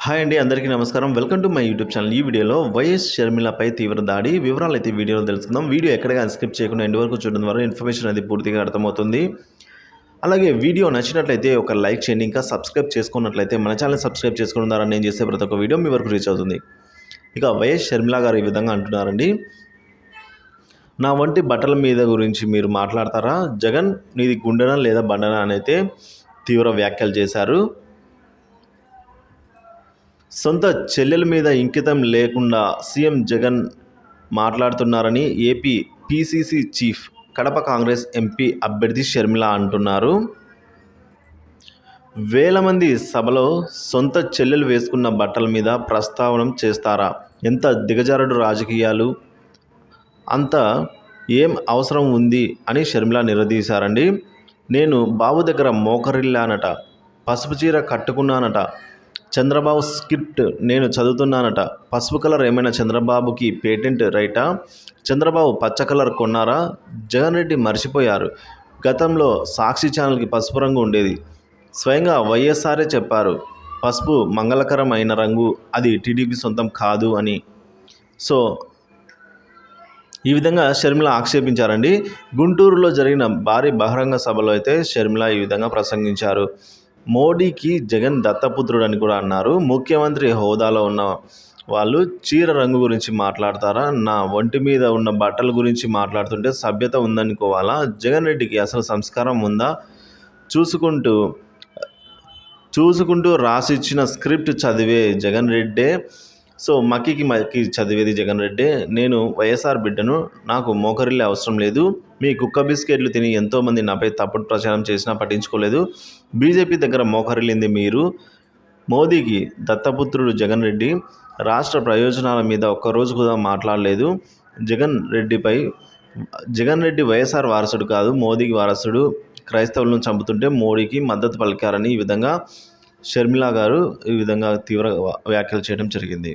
Hi అండి, అందరికీ నమస్కారం. Welcome to my YouTube channel. ఈ వీడియోలో వైఎస్ షర్మిలపై తీవ్ర దాడి వివరాలు అయితే వీడియోలో తెలుసుకుందాం. వీడియో ఎక్కడగా స్కిప్ చేయకుండా ఎండ్ వరకు చూడడం ద్వారా ఇన్ఫర్మేషన్ అనేది పూర్తిగా అర్థమవుతుంది. అలాగే వీడియో నచ్చినట్లయితే ఒక లైక్ చేయండి. ఇంకా సబ్స్క్రైబ్ చేసుకున్నట్లయితే మన ఛానల్ సబ్స్క్రైబ్ చేసుకోవడం ద్వారా నేను చేసే ప్రతి ఒక్క వీడియో మీ వరకు రీచ్ అవుతుంది. ఇక వైఎస్ షర్మిల గారు ఈ విధంగా అంటున్నారండి. నా వంటి బట్టల మీద గురించి మీరు మాట్లాడతారా? జగన్ నీది గుండెనా లేదా బండనా అని అయితే తీవ్ర వ్యాఖ్యలు చేశారు. సొంత చెల్లెల మీద ఇంకితం లేకుండా సీఎం జగన్ మాట్లాడుతున్నారని AP PCC chief, Kadapa Congress MP అభ్యర్థి షర్మిల అంటున్నారు. వేల మంది సభలో సొంత చెల్లెలు వేసుకున్న బట్టల మీద ప్రస్తావన చేస్తారా? ఎంత దిగజారుడు రాజకీయాలు, అంత ఏం అవసరం ఉంది అని షర్మిల నిలదీశారండి. నేను బాబు దగ్గర మోకరిల్లానట, పసుపు చీర కట్టుకున్నానట, చంద్రబాబు స్క్రిప్ట్ నేను చదువుతున్నానట, పసుపు కలర్ ఏమైనా చంద్రబాబుకి పేటెంట్ రైటా? చంద్రబాబు పచ్చ కలర్ కొన్నారా? జగన్ రెడ్డి మర్చిపోయారు. గతంలో సాక్షి ఛానల్కి పసుపు రంగు ఉండేది. స్వయంగా వైఎస్ఆరే చెప్పారు పసుపు మంగళకరమైన రంగు, అది టీడీపీ సొంతం కాదు అని. సో ఈ విధంగా షర్మిల ఆక్షేపించారండి. గుంటూరులో జరిగిన భారీ బహిరంగ సభలో అయితే షర్మిల ఈ విధంగా ప్రసంగించారు. మోడీకి జగన్ దత్తపుత్రుడని కూడా అన్నారు. ముఖ్యమంత్రి హోదాలో ఉన్న వాళ్ళు చీర రంగు గురించి మాట్లాడతారా? నా ఒంటి మీద ఉన్న బట్టల గురించి మాట్లాడుతుంటే సభ్యత ఉందనుకోవాలా? జగన్ రెడ్డికి అసలు సంస్కారం ఉందా? చూసుకుంటూ రాసిచ్చిన స్క్రిప్ట్ చదివే జగన్ రెడ్డే. సో మక్కి చదివేది జగన్ రెడ్డే. నేను వైఎస్ఆర్ బిడ్డను, నాకు మోకరిల్లే అవసరం లేదు. మీ కుక్క బిస్కెట్లు తిని ఎంతోమంది నాపై తప్పుడు ప్రచారం చేసినా పట్టించుకోలేదు. బీజేపీ దగ్గర మోకరిల్లింది మీరు. మోదీకి దత్తపుత్రుడు జగన్ రెడ్డి. రాష్ట్ర ప్రయోజనాల మీద ఒక్కరోజు కూడా మాట్లాడలేదు. జగన్ రెడ్డి వైఎస్ఆర్ వారసుడు కాదు, మోదీకి వారసుడు. క్రైస్తవులను చంపుతుంటే మోడీకి మద్దతు పలికారని ఈ విధంగా షర్మిల గారు ఈ విధంగా తీవ్ర వ్యాఖ్యలు చేయడం జరిగింది.